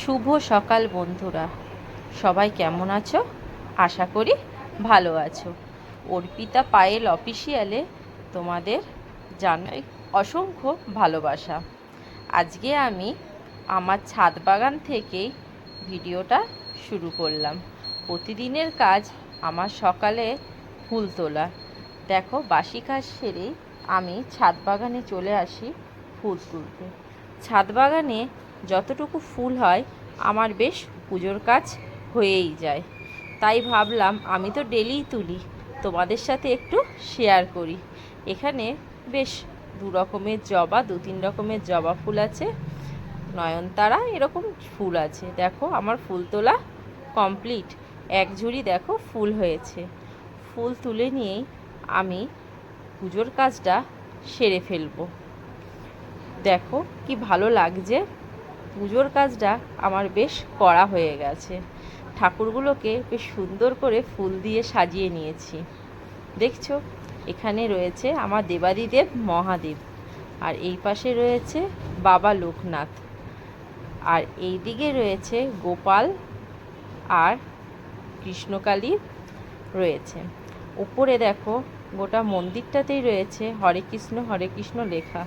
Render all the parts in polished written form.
শুভ সকাল বন্ধুরা, সবাই কেমন আছো? আশা করি ভালো আছো। অর্পিতা পায়েল অফিসিয়ালে তোমাদের জানাই অসংখ্য ভালোবাসা। আজকে আমি আমার ছাদ বাগান থেকেই ভিডিওটা শুরু করলাম। প্রতিদিনের কাজ আমার সকালে ফুল তোলা। দেখো, বাসি কাজ সেরেই আমি ছাদ বাগানে চলে আসি ফুল তুলতে। ছাদ বাগানে যতটুকু ফুল হয় আমার বেশ পুজোর কাজ হয়েই যায়। তাই ভাবলাম আমি তো ডেলিই তুলি, তোমাদের সাথে একটু শেয়ার করি। এখানে বেশ দু তিন রকমের জবা ফুল আছে, নয়নতারা, এরকম ফুল আছে। দেখো, আমার ফুল তোলা কমপ্লিট। এক ঝুড়ি দেখো ফুল হয়েছে। ফুল তুলে নিয়েই আমি পুজোর কাজটা সেরে ফেলবো। দেখো কি ভালো লাগছে। পুজোর কাজটা আমার বেশ করা হয়ে গেছে। ঠাকুরগুলোকে বেশ সুন্দর করে ফুল দিয়ে সাজিয়ে নিয়েছি। দেখছো, এখানে রয়েছে আমার দেবাদিদেব মহাদেব, আর এই পাশে রয়েছে বাবা লোকনাথ, আর এই দিকে রয়েছে গোপাল আর কৃষ্ণকালী রয়েছে। উপরে দেখো গোটা মন্দিরটাতেই রয়েছে হরে কৃষ্ণ লেখা।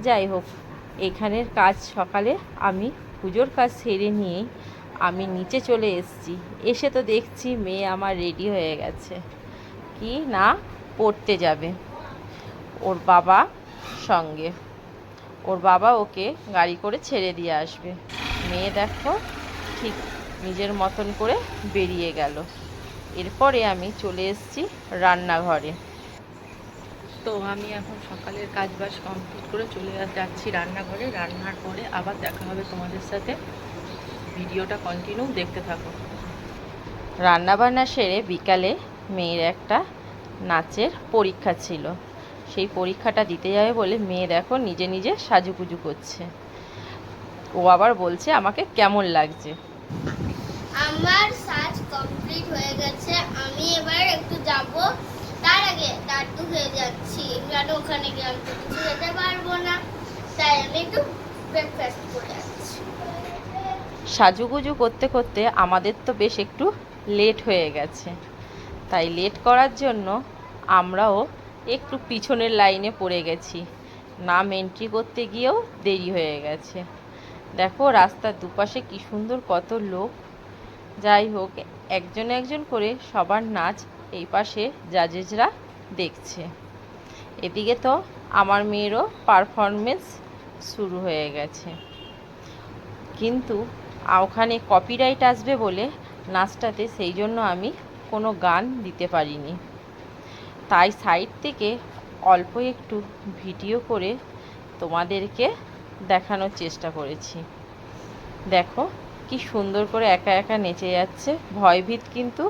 যাই হোক, এখানের কাজ সকালে আমি পুজোর কাজ সেরে নিয়েই আমি নিচে চলে এসেছি। এসে তো দেখছি মেয়ে আমার রেডি হয়ে গেছে, কি না পড়তে যাবে ওর বাবা সঙ্গে। ওর বাবা ওকে গাড়ি করে ছেড়ে দিয়ে আসবে। মেয়ে দেখো ঠিক নিজের মতন করে বেরিয়ে গেল। এরপরে আমি চলে এসেছি রান্নাঘরে। তো আমি এখন সকালের কাজ বাজ কমপ্লিট করে চলে যাচ্ছি রান্নাঘরে। রান্নার পরে আবার দেখা হবে তোমাদের সাথে। ভিডিওটা কন্টিনিউ দেখতে থাকো। রান্নাবান্না সেরে বিকালে মেয়ের একটা নাচের পরীক্ষা ছিল। সেই পরীক্ষাটা দিতে যাবে বলে মেয়ে দেখো নিজে নিজে সাজুগুজু করছে। ও আবার বলছে আমাকে কেমন লাগছে। আমার সাজ কমপ্লিট হয়ে গেছে। আমি এবার একটু যাব, তার আগে দাঁড়ু হয়ে যাচ্ছি, কারণ ওখানে গিয়ে আমি তো কিছু খেতে পারবো না, তাই আমি একটু ব্রেকফাস্ট করে যাচ্ছি। সাজুগুজু করতে করতে আমাদের তো বেশ একটু লেট হয়ে গেছে। তাই লেট করার জন্য আমরাও একটু পিছনের লাইনে পড়ে গেছি। নাম এন্ট্রি করতে গিয়েও দেরি হয়ে গেছে। দেখো রাস্তার দুপাশে কি সুন্দর কত লোক। যাই হোক, একজন একজন করে সবার নাচ এই পাশে জাজেসরা দেখছে। এদিকে তো আমার মেয়েরও পারফরমেন্স শুরু হয়ে গেছে, কিন্তু ওখানে কপিরাইট আসবে বলে নাচটাতে সেই জন্য আমি কোনো গান দিতে পারিনি। তাই সাইড থেকে অল্প একটু ভিডিও করে তোমাদেরকে দেখানোর চেষ্টা করেছি। দেখো কি সুন্দর করে একা একা নেচে যাচ্ছে, ভয়ভীত কিন্তু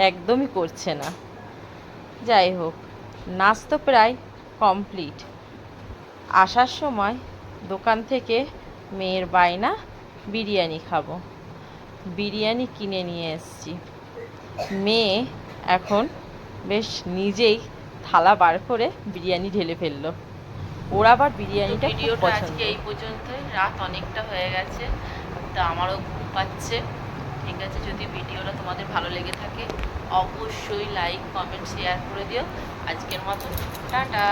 একদমই করছে না। যাই হোক, নাচ তো প্রায় কমপ্লিট। আসার সময় দোকান থেকে মেয়ের বায়না বিরিয়ানি খাবো, বিরিয়ানি কিনে নিয়ে এসেছি। মেয়ে এখন বেশ নিজেই থালা বার করে বিরিয়ানি ঢেলে ফেললো। ওর আবার বিরিয়ানিটা খুব পছন্দ। আজকে এই পর্যন্তই, রাত অনেকটা হয়ে গেছে, তা আমারও ঘুম পাচ্ছে। ঠিক আছে, যদি ভিডিওটা তোমাদের ভালো লেগে থাকে অবশ্যই লাইক কমেন্ট শেয়ার করে দিও। আজকের মতো টাটা।